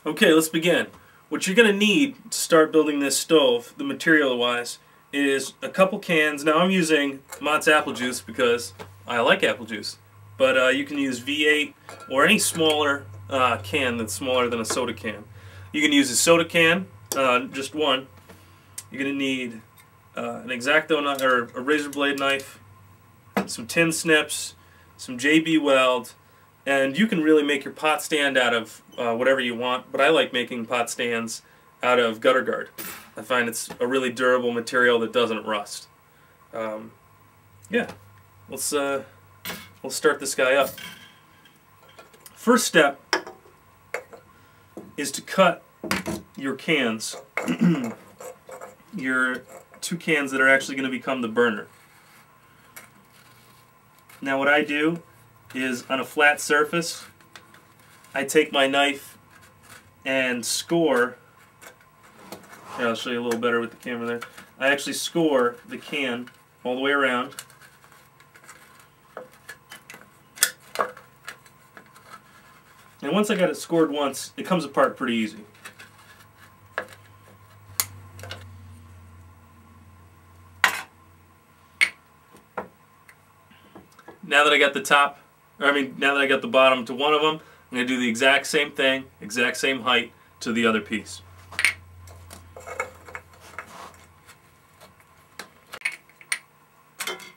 Okay, let's begin. What you're going to need to start building this stove, the material-wise, is a couple cans. Now I'm using Mott's apple juice because I like apple juice. But you can use V8 or any smaller can that's smaller than a soda can. You can use a soda can, just one. You're going to need an X-Acto knife or a razor blade knife, some tin snips, some JB Weld, and you can really make your pot stand out of whatever you want, but I like making pot stands out of gutter guard. I find it's a really durable material that doesn't rust. Yeah, let's start this guy up. First step is to cut your cans, your two cans that are actually going to become the burner. Now what I do is, on a flat surface, I take my knife and score. Here, I'll show you a little better with the camera there. I actually score the can all the way around. And once I got it scored once, it comes apart pretty easy. Now that I got the top, now that I got the bottom to one of them, I'm going to do the exact same thing, exact same height to the other piece.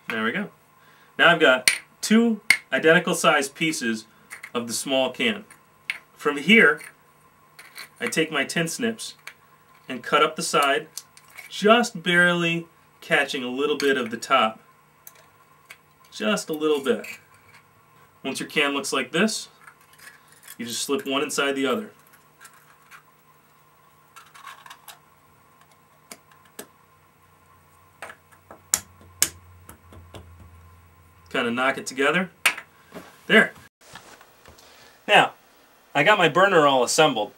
There we go. Now I've got two identical sized pieces of the small can. From here, I take my tin snips and cut up the side, just barely catching a little bit of the top. Just a little bit. Once your can looks like this, you just slip one inside the other. Kind of knock it together. There. Now, I got my burner all assembled,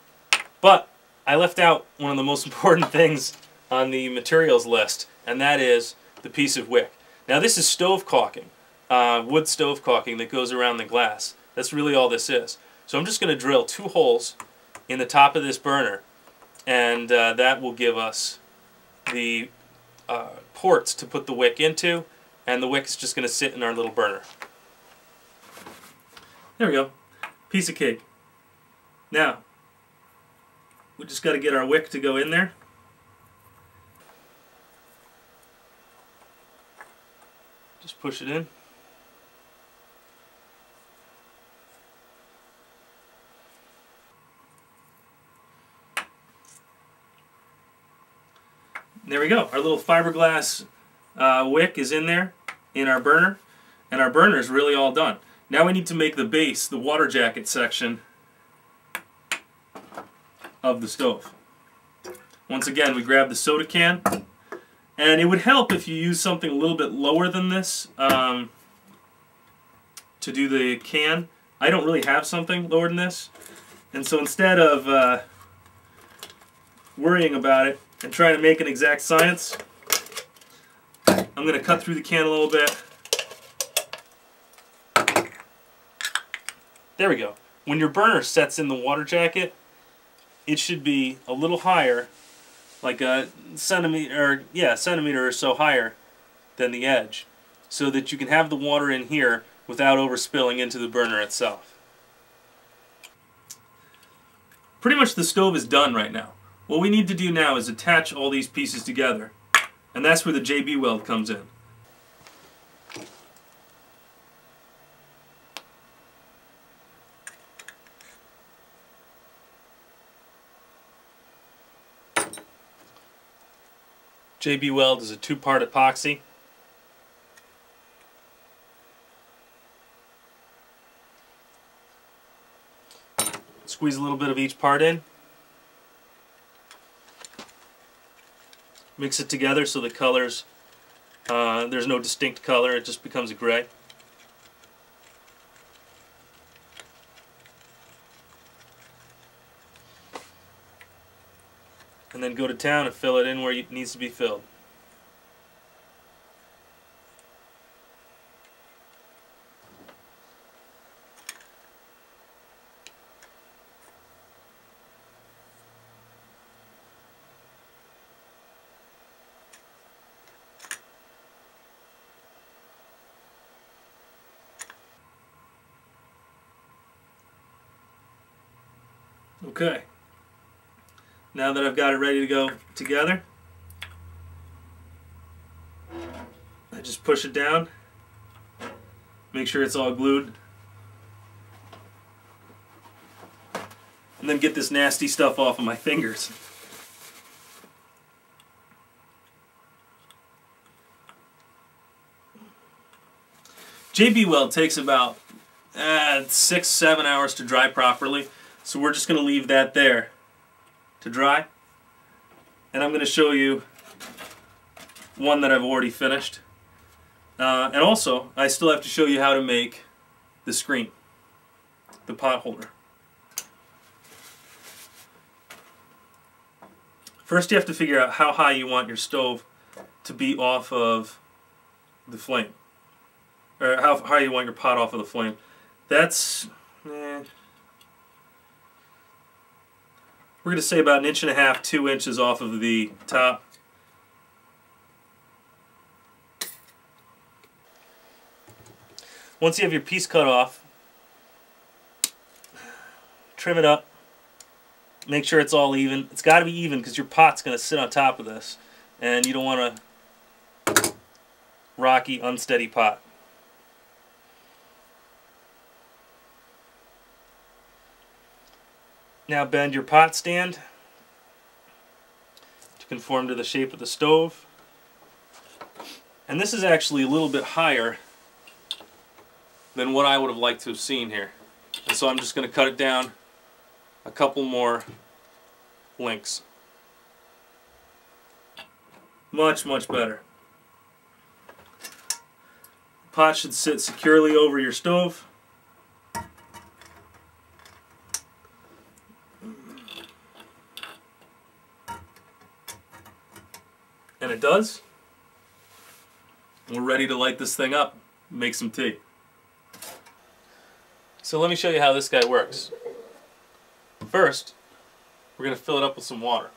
but I left out one of the most important things on the materials list, and that is the piece of wick. Now this is stove caulking. Wood stove caulking that goes around the glass. That's really all this is. So I'm just going to drill 2 holes in the top of this burner, and that will give us the ports to put the wick into, and the wick is just going to sit in our little burner. There we go. Piece of cake. Now, we just got to get our wick to go in there. Just push it in. There we go. Our little fiberglass wick is in there, in our burner, and our burner is really all done. Now we need to make the base, the water jacket section of the stove. Once again, we grab the soda can, and it would help if you use something a little bit lower than this to do the can. I don't really have something lower than this, and so instead of worrying about it and trying to make an exact science, I'm going to cut through the can a little bit. There we go. When your burner sets in the water jacket, it should be a little higher, like a centimeter or so higher than the edge, so that you can have the water in here without overspilling into the burner itself. Pretty much the stove is done right now. What we need to do now is attach all these pieces together, and that's where the JB Weld comes in. JB Weld is a 2-part epoxy. Squeeze a little bit of each part in. Mix it together so the colors, there's no distinct color, it just becomes a gray. And then go to town and fill it in where it needs to be filled. Okay, now that I've got it ready to go together, I just push it down, make sure it's all glued, and then get this nasty stuff off of my fingers. JB Weld takes about 6-7 hours to dry properly, so we're just going to leave that there to dry, and I'm going to show you one that I've already finished, and also I still have to show you how to make the screen, the pot holder. First you have to figure out how high you want your stove to be off of the flame, or how high you want your pot off of the flame. That's, we're going to say about 1.5 inches, 2 inches off of the top. Once you have your piece cut off, trim it up. Make sure it's all even. It's got to be even because your pot's going to sit on top of this, and you don't want a rocky, unsteady pot. Now bend your pot stand to conform to the shape of the stove. And this is actually a little bit higher than what I would have liked to have seen here. And so I'm just going to cut it down a couple more links. Much, much better. The pot should sit securely over your stove. And it does. We're ready to light this thing up, make some tea. So let me show you how this guy works. First, we're going to fill it up with some water.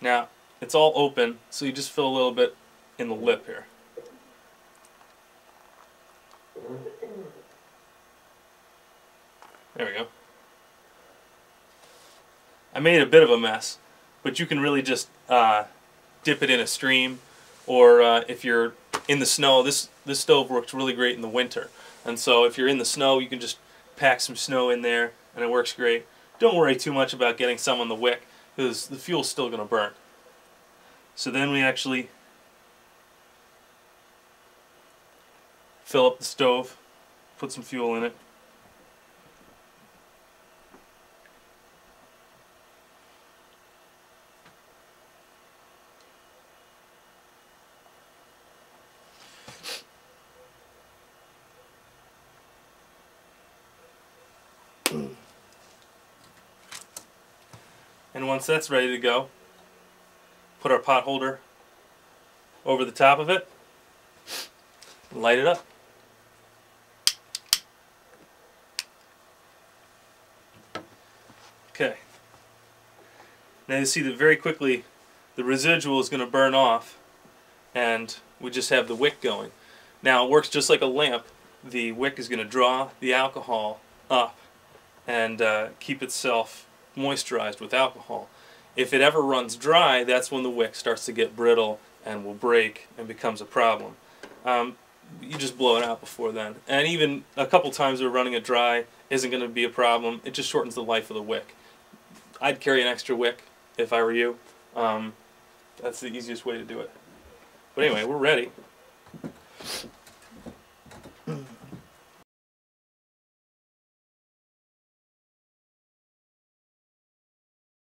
Now, it's all open, so you just fill a little bit in the lip here. There we go. I made a bit of a mess, but you can really just dip it in a stream, or if you're in the snow, this stove works really great in the winter. And so if you're in the snow, you can just pack some snow in there, and it works great. Don't worry too much about getting some on the wick, because the fuel's still going to burn. So then we actually fill up the stove, put some fuel in it. And once that's ready to go, put our pot holder over the top of it and light it up. Okay. Now you see that very quickly the residual is going to burn off, and we just have the wick going. Now it works just like a lamp. The wick is going to draw the alcohol up and keep itself moisturized with alcohol. If it ever runs dry, that's when the wick starts to get brittle and will break and becomes a problem. You just blow it out before then. And even a couple times we're running it dry isn't going to be a problem. It just shortens the life of the wick. I'd carry an extra wick if I were you. That's the easiest way to do it. But anyway, we're ready.